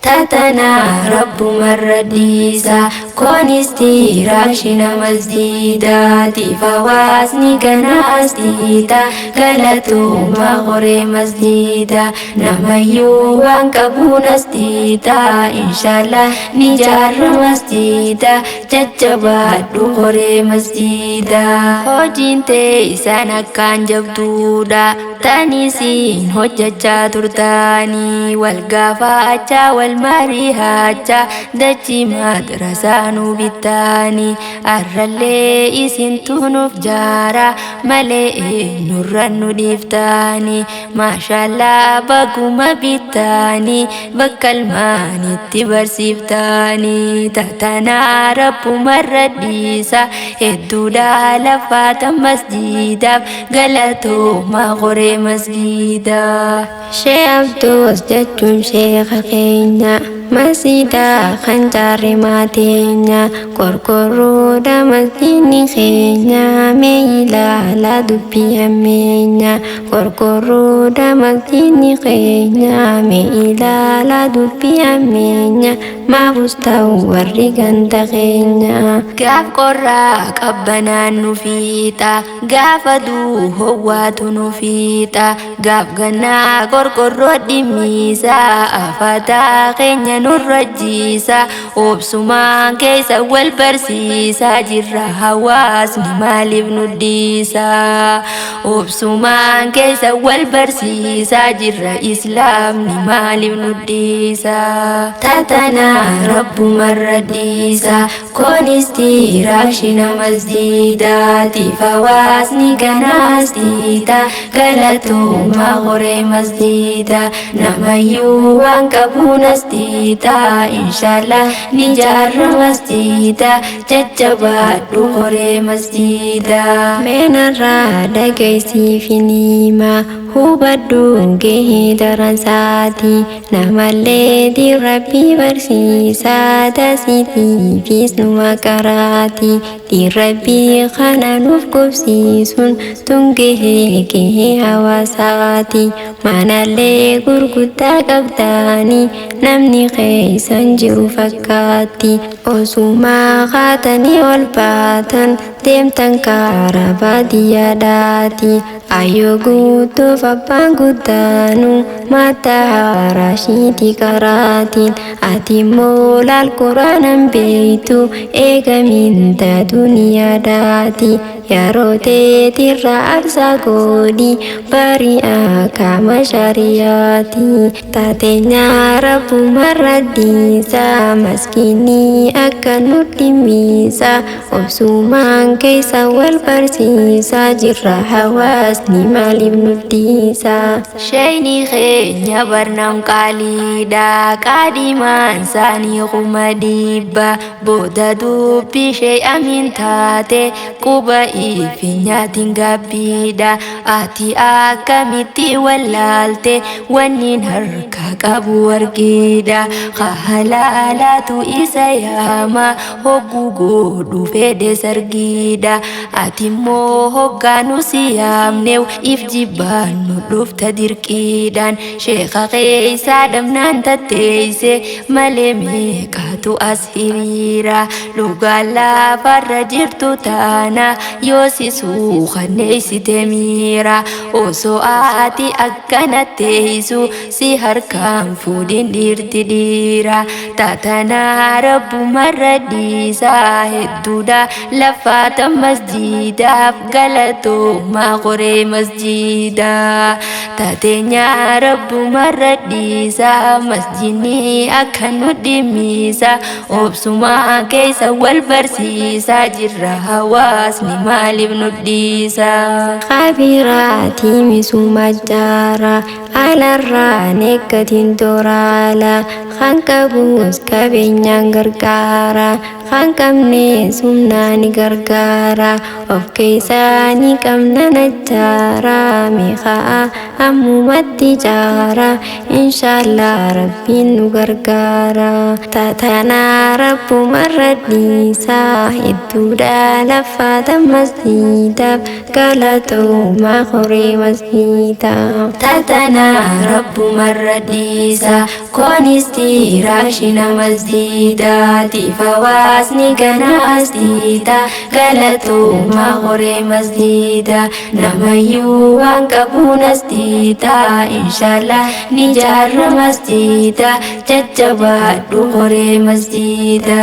تاتنا رب مرديسا كونستي راشنا مزديداتي فواسني كناستيتا قالتو مغري مزديدا نميو وانكبون استيتا إن شاء الله نجار مزديدا ججبات دغري مزديدا هوجين تيسانا كان جبدودا تانيسين هججا ترتاني والقافاچا والماريهاچا دجي مدرسانو بتاني أرلي إسين تونف جارا ملئ نورانو ديفتاني ما شاء الله بقوم بتاني بكلماني تبرسيفتاني تاتنا رب مرديسا هدودا لفات مسجدا قلتو مغري مسجدا شيخ عبدوس جتون شيخ خينا مسجدا خنجر ماتينا كوركورو دا مسجدني خينا ميلا لا دبي همينا كوركورو دا مسجدني خينا ميلا لا دبي همينا ما بستو ورقان تخينا قاف قراك أبنا نفيتا قاف دو هوات نفيتا قاف قنا كوركورو دميسا أفتا خينا نرجيسا وبسما كيسا والبرسيسا جرى هواس نمال ابن الديسا وبسما كيسا والبرسيسا جرى إسلام نمال ابن الديسا تاتنا رب مرديسا كونستي راشنا مزديداتي فواسني كناستيتا قالتو مغري مزديدا نميو وانكبون استيتا إن شاء الله نجار مزديدا ججبات دغري مزديدا من الرادة كيسي في نيمة hubadduun gahee daransaati namallee di rabbi barsiisaa taasitii fiisnuma qaraati di rabbi kana nuuf qubsiisuun tun gahee hawaasaati manallee gurguddaa qabdaanii namni keeysan jiru fakkaatti osumaa qaatanii ol baatan deemtan karaa baadiyyaadhaati ayyoo guutuuf abbaan guddaanu mataa rashiitii karaatiin ati immoo laal quraanan beeytu eegaminta duniyaadhaati yeroo teetirra absaa goodi bari'aa kaama shariyaati taateenyaa rabbuma raddiisaa maskiinii akka nu dhimmiisa obsumaan keessa wal barsiisaa jirra hawaasni maaliif nu dhiisaa shayni keenya barnam qaaliidha qaadimaan saanii quma dhibba booda dubbi shay amin taate quba ifinyaatiin gabbiidha ati akkamitti wallaalte wannin harka qabu wargiidha kahalaalaatu isa yaama hogguu godhu fedhe sargiidha ati immoo hoggaanu si yaamneew if jibbaan nu dhufta dirqiidhaan sheeka keeysaa dhabnaan tatteeyse malee meeqaatu as hiriira lugaan lafarra jirtu taana yoosisuu kanneeysite miira osoo ati akkana teeysu si harkaan fuudhin dhiirti dhiira taatanaa rabbuma raddiisaa hedduudha lafaata masjidaaf galatoomaa qoree masjida taateenyaa rabbuma raddiisaa masjidni akka nu dhimmiisa obsumaa keeysa wal barsiisaa jirra hawaasni maaliif nu dhiisaa qabiraatii misuma jaara alarraa neekkatiin toraala kan qabuus qabeenyaan gargaara lafaan qabne sumnaa ni gargaara of keessaa ni qabna najjaara miiqaa ammumatti jaara inshaallah rabbiin nu gargaara tatanaa rabbumarra dhiisaa hedduudha laffaata masjidaaf galatooma horee masjidaaf tatanaa rabbumarra dhiisaa koonistiiraashina masjidaatiif hawaasni ganaas dhiita galatooma horee masjida namayyuu waan qabuunas dhiita inshaallah ni jaarra masjida jajjabaadhu horee masjida.